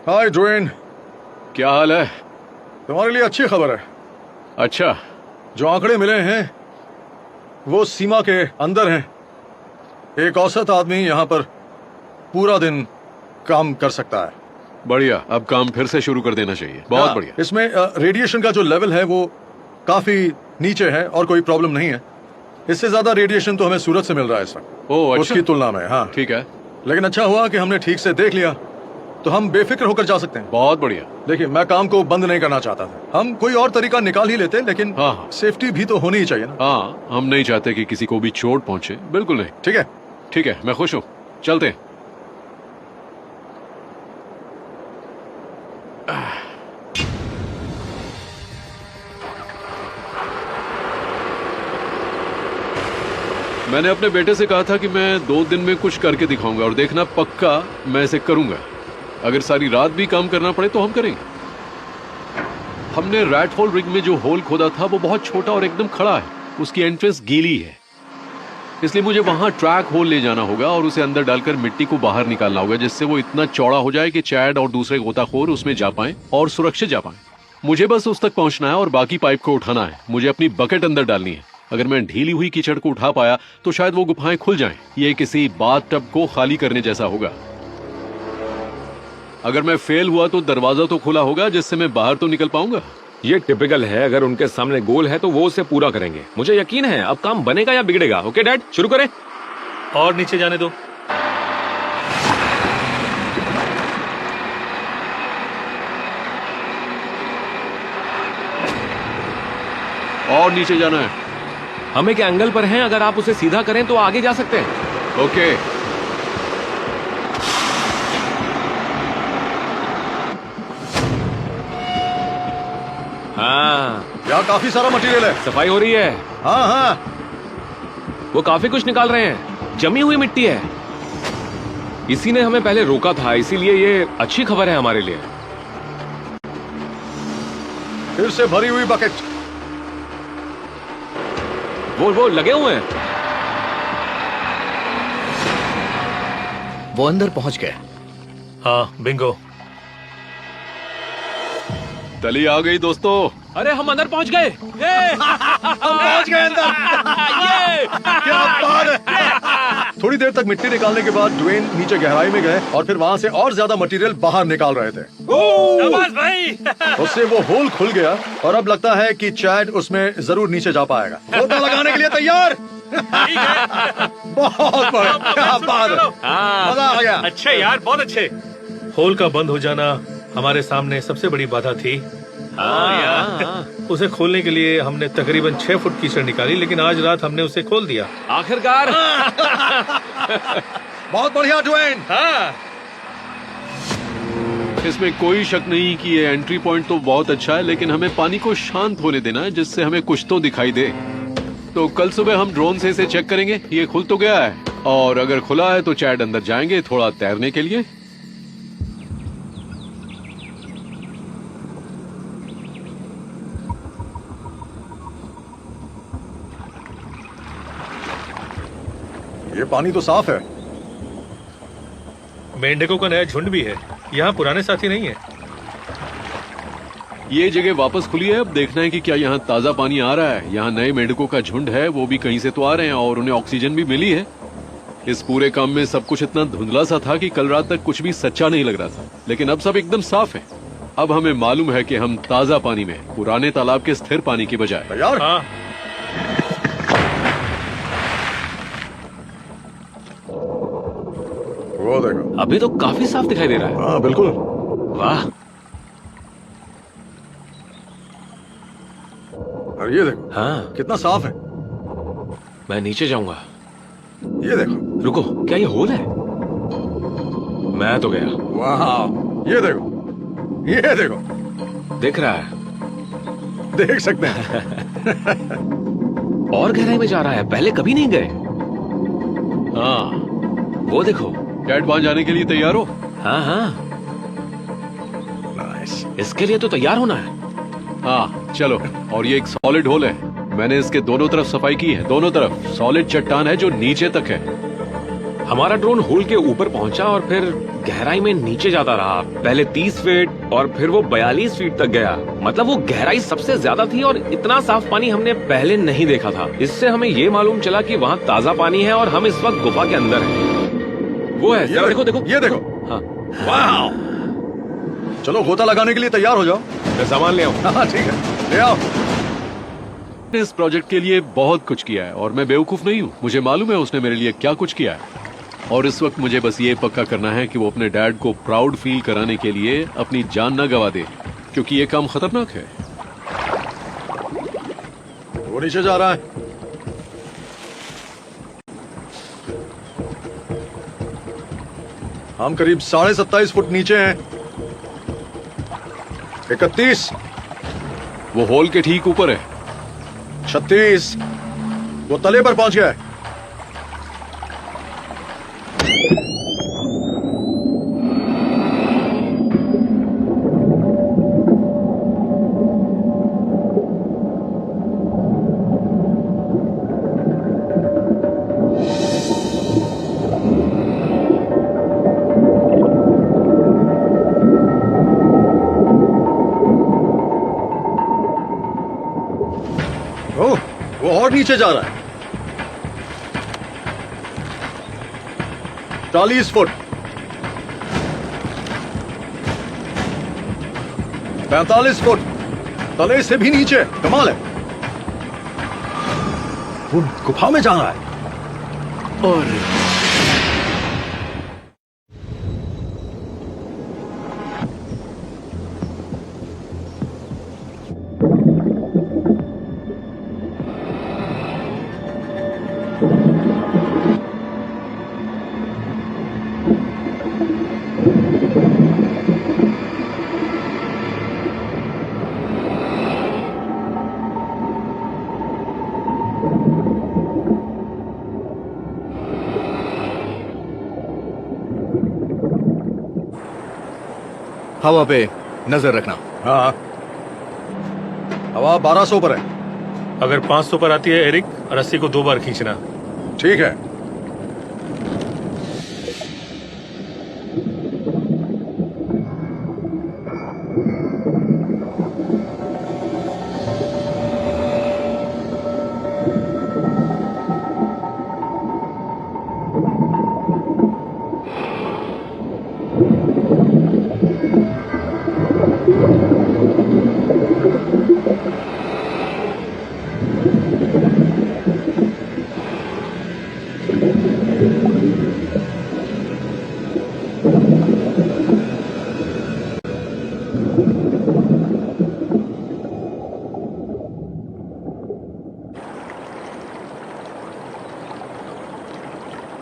हाय Dwayne, क्या हाल है? तुम्हारे लिए अच्छी खबर है। अच्छा, जो आंकड़े मिले हैं वो सीमा के अंदर हैं। एक औसत आदमी यहाँ पर पूरा दिन काम कर सकता है। बढ़िया। अब काम फिर से शुरू कर देना चाहिए। बहुत बढ़िया। इसमें रेडिएशन का जो लेवल है वो काफी नीचे है और कोई प्रॉब्लम नहीं है। इससे ज्यादा रेडिएशन तो हमें सूरज से मिल रहा है इस वक्त। ओह, अच्छा। उसकी तुलना में। हाँ ठीक है। लेकिन अच्छा हुआ कि हमने ठीक से देख लिया, तो हम बेफिक्र होकर जा सकते हैं। बहुत बढ़िया। देखिए, मैं काम को बंद नहीं करना चाहता था। हम कोई और तरीका निकाल ही लेते, लेकिन हाँ। सेफ्टी भी तो होनी ही चाहिए ना। हाँ, हम नहीं चाहते कि किसी को भी चोट पहुंचे। बिल्कुल नहीं। ठीक है। ठीक है, मैं खुश हूँ। चलते हैं। मैंने अपने बेटे से कहा था कि मैं 2 दिन में कुछ करके दिखाऊंगा, और देखना पक्का मैं इसे करूंगा। अगर सारी रात भी काम करना पड़े तो हम करेंगे। हमने रैट होल रिग में जो होल खोदा था वो बहुत छोटा और एकदम खड़ा है। उसकी एंट्रेंस गीली है, इसलिए मुझे वहां ट्रैक होल ले जाना होगा और उसे अंदर डालकर मिट्टी को बाहर निकालना होगा, जिससे वो इतना चौड़ा हो जाए कि चैड और दूसरे गोताखोर उसमें जा पाएं और सुरक्षित जा पाएं। मुझे बस उस तक पहुंचना है और बाकी पाइप को उठाना है। मुझे अपनी बकेट अंदर डालनी है। अगर मैं ढीली हुई कीचड़ को उठा पाया तो शायद वो गुफाएं खुल जाएं। ये किसी बाथटब को खाली करने जैसा होगा। अगर मैं फेल हुआ तो दरवाजा तो खुला होगा, जिससे मैं बाहर तो निकल पाऊंगा। ये टिपिकल है। अगर उनके सामने गोल है तो वो उसे पूरा करेंगे। मुझे यकीन है अब काम बनेगा या बिगड़ेगा। ओके डैड, शुरू करें। और नीचे जाने दो। और नीचे जाना है। हम एक एंगल पर हैं। अगर आप उसे सीधा करें तो आगे जा सकते हैं। ओके। हाँ, यहाँ काफी सारा मटेरियल है। सफाई हो रही है। हाँ हाँ, वो काफी कुछ निकाल रहे हैं। जमी हुई मिट्टी है। इसी ने हमें पहले रोका था, इसीलिए ये अच्छी खबर है हमारे लिए। फिर से भरी हुई बकेट। वो लगे हुए हैं। वो अंदर पहुंच गए। हाँ, बिंगो। तली आ गई दोस्तों। अरे हम अंदर पहुंच गए। हम पहुंच गए अंदर। क्या बात है। थोड़ी देर तक मिट्टी निकालने के बाद ड्वेन नीचे गहराई में गए और फिर वहाँ से और ज्यादा मटेरियल बाहर निकाल रहे थे। शाबाश भाई। उससे वो होल खुल गया और अब लगता है कि चैड उसमें जरूर नीचे जा पाएगा। गोता लगाने के लिए तैयार। बहुत बढ़िया, क्या बात है। मजा आ गया। अच्छे यार, बहुत अच्छे। होल का बंद हो जाना हमारे सामने सबसे बड़ी बाधा थी। उसे खोलने के लिए हमने तकरीबन 6 फुट कीचड़ निकाली, लेकिन आज रात हमने उसे खोल दिया। आखिरकार। बहुत बढ़िया ड्वेन। हाँ। इसमें कोई शक नहीं कि ये एंट्री पॉइंट तो बहुत अच्छा है, लेकिन हमें पानी को शांत होने देना है, जिससे हमें कुछ तो दिखाई दे। तो कल सुबह हम ड्रोन से इसे चेक करेंगे। ये खुल तो गया है, और अगर खुला है तो चैड अंदर जाएंगे थोड़ा तैरने के लिए। ये पानी तो साफ है। मेंढकों का नया झुंड भी है। यहाँ पुराने साथी नहीं है। ये जगह वापस खुली है। अब देखना है कि क्या यहाँ ताजा पानी आ रहा है। यहाँ नए मेंढकों का झुंड है, वो भी कहीं से तो आ रहे हैं और उन्हें ऑक्सीजन भी मिली है। इस पूरे काम में सब कुछ इतना धुंधला सा था कि कल रात तक कुछ भी सच्चा नहीं लग रहा था, लेकिन अब सब एकदम साफ है। अब हमें मालूम है कि हम ताजा पानी में, पुराने तालाब के स्थिर पानी की बजाय। तैयार। हाँ। वो देखो। अभी तो काफी साफ दिखाई दे रहा है। हाँ बिल्कुल। वाह। और ये देखो। हाँ, कितना साफ है। मैं नीचे जाऊंगा। ये देखो। रुको, क्या ये होल है? मैं तो गया। वाह, ये देखो। ये देखो। दिख रहा है। देख सकते हैं। और गहराई में जा रहा है। पहले कभी नहीं गए। हाँ, वो देखो। चैड वहां जाने के लिए तैयार हो? हाँ हाँ, नाइस। इसके लिए तो तैयार होना है। हाँ चलो। और ये एक सॉलिड होल है। मैंने इसके दोनों तरफ सफाई की है। दोनों तरफ सॉलिड चट्टान है जो नीचे तक है। हमारा ड्रोन होल के ऊपर पहुंचा और फिर गहराई में नीचे जाता रहा। पहले 30 फीट और फिर वो 42 फीट तक गया। मतलब वो गहराई सबसे ज्यादा थी और इतना साफ पानी हमने पहले नहीं देखा था। इससे हमें ये मालूम चला कि वहाँ ताजा पानी है और हम इस वक्त गुफा के अंदर हैं। वो है, देखो देखो ये देखो। हाँ, वाह! चलो गोता लगाने के लिए तैयार हो जाओ। मैं सामान ले आऊं। हाँ ठीक है, ले आओ। इस प्रोजेक्ट के लिए बहुत कुछ किया है और मैं बेवकूफ नहीं हूँ। मुझे मालूम है उसने मेरे लिए क्या कुछ किया है और इस वक्त मुझे बस ये पक्का करना है कि वो अपने डैड को प्राउड फील कराने के लिए अपनी जान न गवा दे, क्योंकि ये काम खतरनाक है। वो नीचे जा रहा है। हम करीब 27.5 फुट नीचे हैं। 31, वो होल के ठीक ऊपर है। 36, वो तले पर पहुंच गया है। ओह, वो और नीचे जा रहा है। 40 फुट, 45 फुट, तले से भी नीचे। कमाल है, वो गुफा में जा रहा है। और हवा पे नजर रखना। हाँ, हवा 1200 पर है। अगर 500 पर आती है एरिक, रस्सी को 2 बार खींचना। ठीक है।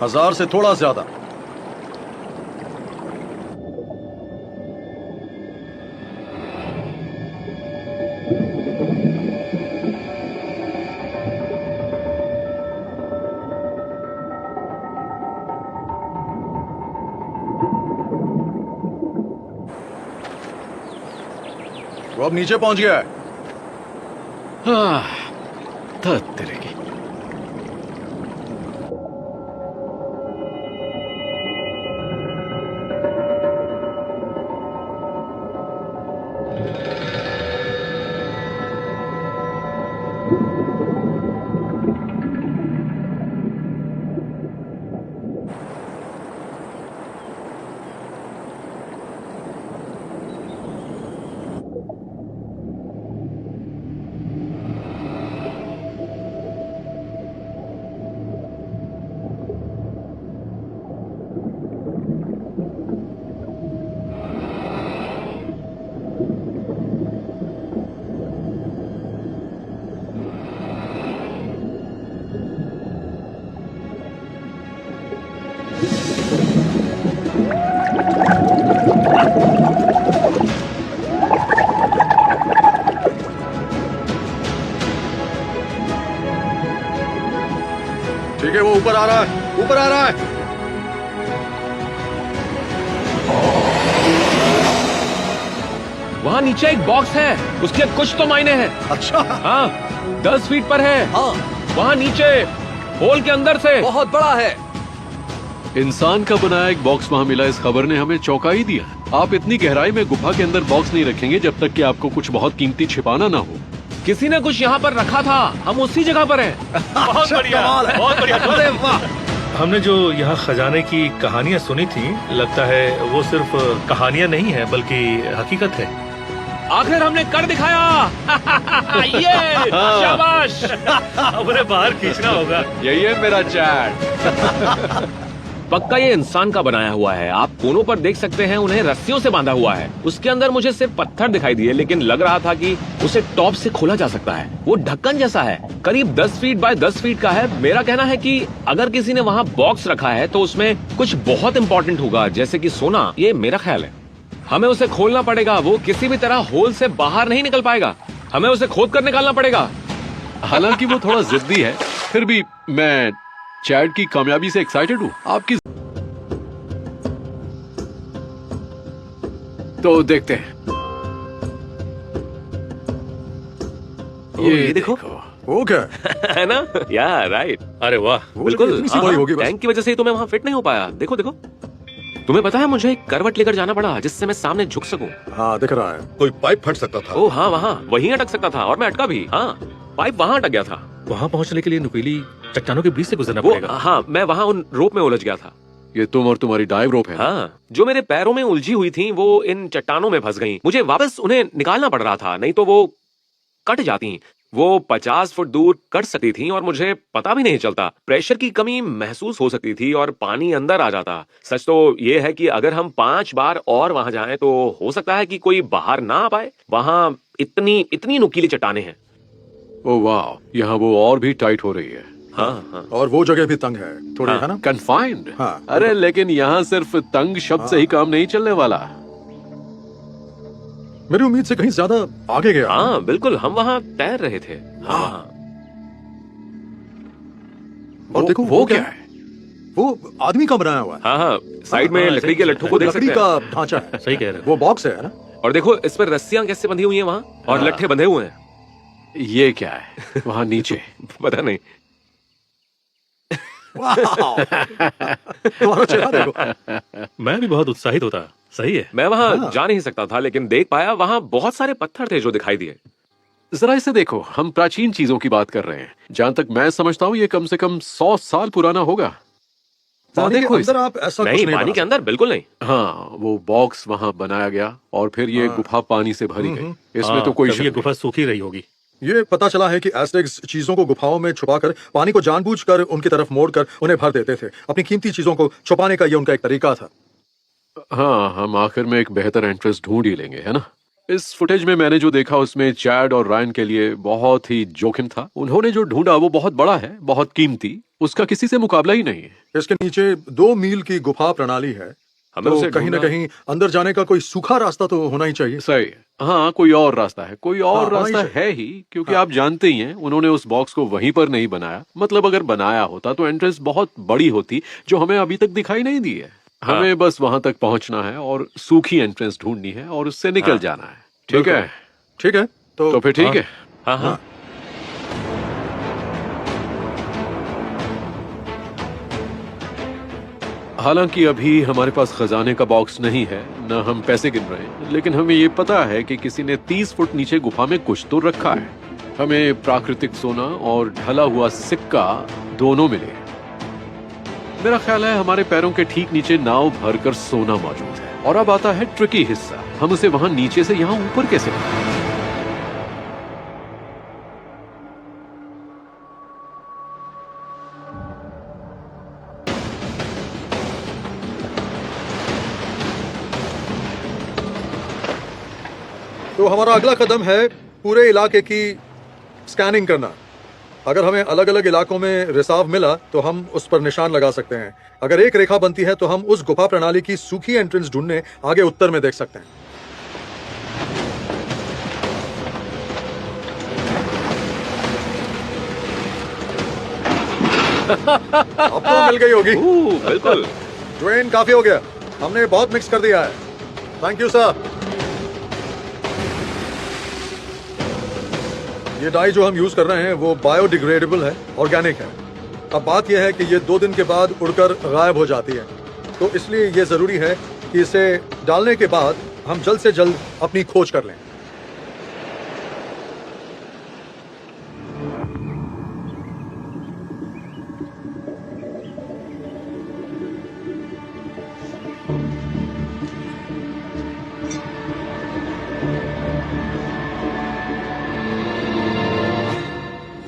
हजार से थोड़ा ज्यादा। वो अब नीचे पहुंच गया है। तेरे की ठीक है, वो ऊपर आ रहा है, ऊपर आ रहा है। वहाँ नीचे एक बॉक्स है, उसके कुछ तो मायने हैं। अच्छा, हाँ, 10 फीट पर है। हाँ, वहाँ नीचे होल के अंदर से। बहुत बड़ा है। इंसान का बनाया एक बॉक्स वहाँ मिला, इस खबर ने हमें चौंका ही दिया। आप इतनी गहराई में गुफा के अंदर बॉक्स नहीं रखेंगे जब तक कि आपको कुछ बहुत कीमती छिपाना ना हो। किसी ने कुछ यहाँ पर रखा था, हम उसी जगह पर हैं। बहुत बढ़िया, बहुत बढ़िया। अरे वाह! हमने जो यहाँ खजाने की कहानियाँ सुनी थी, लगता है वो सिर्फ कहानियाँ नहीं है बल्कि हकीकत है। आखिर हमने कर दिखाया। ये शाबाश। अब उन्हें बाहर खींचना होगा। यही है मेरा चैट। पक्का ये इंसान का बनाया हुआ है। आप कोनों पर देख सकते हैं, उन्हें रस्सियों से बांधा हुआ है। उसके अंदर मुझे सिर्फ पत्थर दिखाई दिए, लेकिन लग रहा था कि उसे टॉप से खोला जा सकता है। वो ढक्कन जैसा है, करीब 10 फीट बाय 10 फीट का है। मेरा कहना है कि अगर किसी ने वहाँ बॉक्स रखा है तो उसमें कुछ बहुत इंपॉर्टेंट होगा, जैसे कि सोना। ये मेरा ख्याल है। हमें उसे खोलना पड़ेगा। वो किसी भी तरह होल से बाहर नहीं निकल पाएगा। हमें उसे खोद कर निकालना पड़ेगा। हालांकि वो थोड़ा जिद्दी है, फिर भी मैं चैट की कामयाबी से एक्साइटेड हूँ। आपकी तो देखते हैं। ये देखो। वो क्या? है ना? या राइट। अरे वाह! वो बिल्कुल। इतनी सी बड़ी होगी बस। टैंक की वजह से ही तो मैं वहाँ फिट नहीं हो पाया। देखो देखो। तुम्हें पता है मुझे एक करवट लेकर जाना पड़ा जिससे मैं सामने झुक सकूं। हाँ, दिख रहा है। कोई पाइप फट सकता था। ओह हाँ, वहाँ वहीं अटक सकता था और मैं अटका भी। हाँ, पाइप वहाँ अटक गया था। वहाँ पहुँचने के लिए नुकीली चट्टानों के बीच से गुजरना वो पड़ेगा। हाँ, मैं वहाँ उन रोप में उलझ गया था। ये तुम और तुम्हारी डाइव रोप है। हाँ, जो मेरे पैरों में उलझी हुई थी वो इन चट्टानों में फंस गईं। मुझे वापस उन्हें निकालना पड़ रहा था, नहीं तो वो कट जाती। वो 50 फुट दूर कट सकती थी और मुझे पता भी नहीं चलता। प्रेशर की कमी महसूस हो सकती थी और पानी अंदर आ जाता। सच तो ये है कि अगर हम 5 बार और वहां जाएं तो हो सकता है कि कोई बाहर ना आ पाए। वहां इतनी नुकीली चट्टानें हैं। ओ वाह, यहाँ वो और भी टाइट हो रही है। हाँ हाँ। और वो जगह भी तंग है थोड़ी, हाँ। है ना? कन्फाइंड। हाँ। अरे लेकिन यहाँ सिर्फ तंग शब्द से ही काम नहीं चलने वाला। मेरी उम्मीद से कहीं ज्यादा आगे गया। हाँ बिल्कुल, हम वहां तैर रहे थे। हाँ हाँ। और देखो वो क्या है? वो आदमी का बनाया हुआ है। हाँ हाँ, साइड में हाँ, लकड़ी के लट्ठों को देख लकड़ी सकते हैं। का ढांचा है। सही कह रहे हो। वो बॉक्स है ना? और देखो इस पर रस्सियां कैसे बंधी हुई हैं वहां, और लट्ठे बंधे हुए हैं। ये क्या है वहाँ नीचे? पता नहीं। तुम्हारा चेहरा देखो। मैं भी बहुत उत्साहित होता। सही है। मैं वहां हाँ। जा नहीं सकता था, लेकिन देख पाया वहां बहुत सारे पत्थर थे जो दिखाई दिए। जरा इसे देखो, हम प्राचीन चीजों की बात कर रहे हैं। जहाँ तक मैं समझता हूँ ये कम से कम 100 साल पुराना होगा। पानी के देखो इसे। अंदर आप ऐसा कुछ नहीं, नहीं पानी बना के अंदर बिल्कुल नहीं। हाँ, वो बॉक्स वहाँ बनाया गया और फिर ये गुफा पानी से भरी गई। इसमें तो कोई तभी ये शक गुफा सूखी रही होगी। ये पता चला है कि एस्टेक्स चीजों को गुफाओं में छुपाकर पानी को जानबूझकर उनकी तरफ मोड़कर उन्हें भर देते थे। अपनी कीमती चीजों को छुपाने का ये उनका एक तरीका था। हाँ, हम आखिर में एक बेहतर एंट्रेंस ढूंढ ही लेंगे, है ना? इस फुटेज में मैंने जो देखा उसमें चैड और रायन के लिए बहुत ही जोखिम था। उन्होंने जो ढूंढा वो बहुत बड़ा है, बहुत कीमती, उसका किसी से मुकाबला ही नहीं है। इसके नीचे 2 मील की गुफा प्रणाली है। हमें तो उसे कहीं ना ढूंढना- कहीं अंदर जाने का कोई सूखा रास्ता तो होना ही चाहिए। सही है। हाँ, कोई और रास्ता है, कोई और हाँ, रास्ता हाँ, है ही, क्योंकि आप जानते ही हैं उन्होंने उस बॉक्स को वहीं पर नहीं बनाया। मतलब अगर बनाया होता तो एंट्रेंस बहुत बड़ी होती, जो हमें अभी तक दिखाई नहीं दी है। हाँ। हमें बस वहां तक पहुंचना है और सूखी एंट्रेंस ढूंढनी है और उससे निकल हाँ। जाना है। ठीक है? ठीक है, तो फिर ठीक हाँ। है। हाँ हाँ। हालांकि अभी हमारे पास खजाने का बॉक्स नहीं है, न हम पैसे गिन रहे हैं, लेकिन हमें ये पता है कि किसी ने 30 फुट नीचे गुफा में कुछ तो रखा है। हमें प्राकृतिक सोना और ढला हुआ सिक्का दोनों मिले। मेरा ख्याल है हमारे पैरों के ठीक नीचे नाव भरकर सोना मौजूद है। और अब आता है ट्रिकी हिस्सा, हम उसे वहां नीचे से यहां ऊपर कैसे लाएं? तो हमारा अगला कदम है पूरे इलाके की स्कैनिंग करना। अगर हमें अलग अलग इलाकों में रिसाव मिला तो हम उस पर निशान लगा सकते हैं। अगर एक रेखा बनती है तो हम उस गुफा प्रणाली की सूखी एंट्रेंस ढूंढने आगे उत्तर में देख सकते हैं। अब तो मिल गई होगी। बिल्कुल। ड्वेन, काफी हो गया, हमने बहुत मिक्स कर दिया है। Thank you sir. ये डाई जो हम यूज कर रहे हैं वो बायोडिग्रेडेबल है, ऑर्गेनिक है। अब बात यह है कि ये 2 दिन के बाद उड़कर गायब हो जाती है, तो इसलिए ये ज़रूरी है कि इसे डालने के बाद हम जल्द से जल्द अपनी खोज कर लें।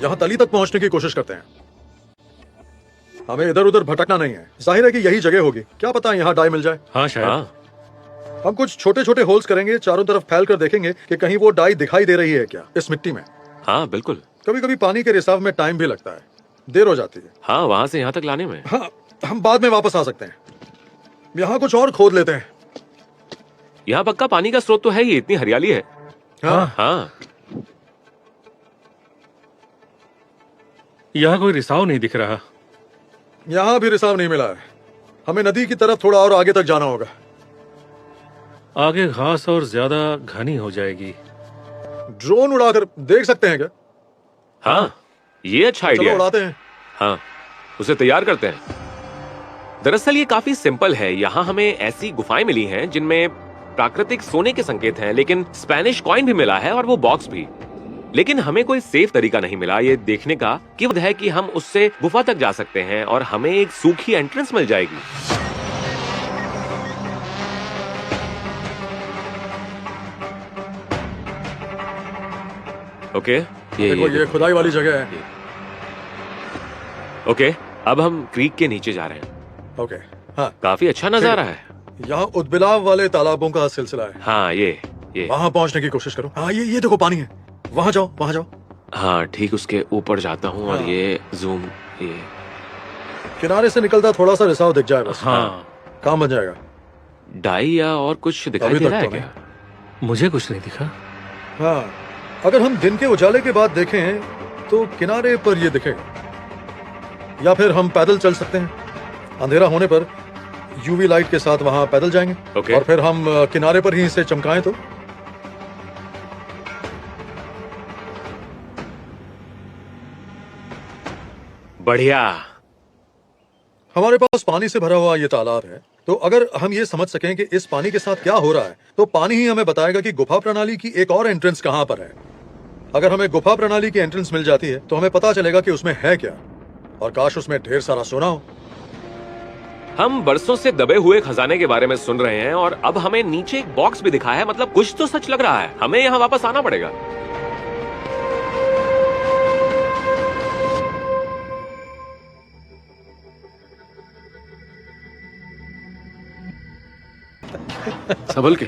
यहां तली तक पहुंचने की कोशिश करते हैं। हमें इधर उधर भटकना नहीं है। जाहिर है कि यही जगह होगी, क्या पता यहाँ डाई मिल जाए। हाँ शायद। हाँ हम कुछ छोटे छोटे होल्स करेंगे, चारों तरफ फैल कर देखेंगे कि कहीं वो डाई दिखाई दे रही है क्या इस मिट्टी में। हाँ बिल्कुल। कभी कभी पानी के रिसाव में टाइम भी लगता है, देर हो जाती है। हाँ वहां से यहाँ तक लाने में। हाँ, हम बाद में वापस आ सकते हैं। यहाँ कुछ और खोद लेते हैं। यहाँ पक्का पानी का स्रोत तो है ही, इतनी हरियाली है। हाँ, हाँ यहाँ कोई रिसाव नहीं दिख रहा। यहाँ भी रिसाव नहीं मिला है। हमें नदी की तरफ थोड़ा और आगे तक जाना होगा। आगे घास और ज्यादा घनी हो जाएगी। ड्रोन उड़ाकर देख सकते हैं क्या? हाँ ये अच्छा चलो आइडिया है। उड़ाते हैं। हाँ उसे तैयार करते हैं। दरअसल ये काफी सिंपल है। यहाँ हमें ऐसी गुफाएं मिली हैं जिनमें प्राकृतिक सोने के संकेत हैं, लेकिन स्पेनिश कॉइन भी मिला है और वो बॉक्स भी। लेकिन हमें कोई सेफ तरीका नहीं मिला ये देखने का कि वो है कि हम उससे गुफा तक जा सकते हैं और हमें एक सूखी एंट्रेंस मिल जाएगी। ओके देखो ये खुदाई वाली जगह है। ओके अब हम क्रीक के नीचे जा रहे हैं। ओके, हाँ, काफी अच्छा नजारा है। यहाँ उद्बिलाव वाले तालाबों का सिलसिला है। हाँ ये वहां पहुंचने की कोशिश करो। हाँ, ये देखो पानी है। वहां जाओ, वहां जाओ। हाँ ठीक उसके ऊपर जाता हूँ और हाँ। ये जूम ये किनारे से निकलता थोड़ा सा रिसाव दिख जाए बस। हाँ काम बन जाएगा। डाई या और कुछ दिखाई अभी दे तक रहा है तो क्या? मुझे कुछ नहीं दिखा। हाँ, अगर हम दिन के उजाले के बाद देखें तो किनारे पर ये दिखेगा, या फिर हम पैदल चल सकते हैं। अंधेरा होने पर यूवी लाइट के साथ वहां पैदल जाएंगे। ओके। और फिर हम किनारे पर ही इसे चमकाएं तो। बढ़िया। हमारे पास पानी से भरा हुआ ये तालाब है, तो अगर हम ये समझ सकें कि इस पानी के साथ क्या हो रहा है, तो पानी ही हमें बताएगा कि गुफा प्रणाली की एक और एंट्रेंस कहां पर है। अगर हमें गुफा प्रणाली की एंट्रेंस मिल जाती है तो हमें पता चलेगा कि उसमें है क्या, और काश उसमें ढेर सारा सोना हो। हम बरसों से दबे हुए खजाने के बारे में सुन रहे हैं और अब हमें नीचे एक बॉक्स भी दिखा है। मतलब कुछ तो सच लग रहा है। हमें यहाँ वापस आना पड़ेगा। संभल के।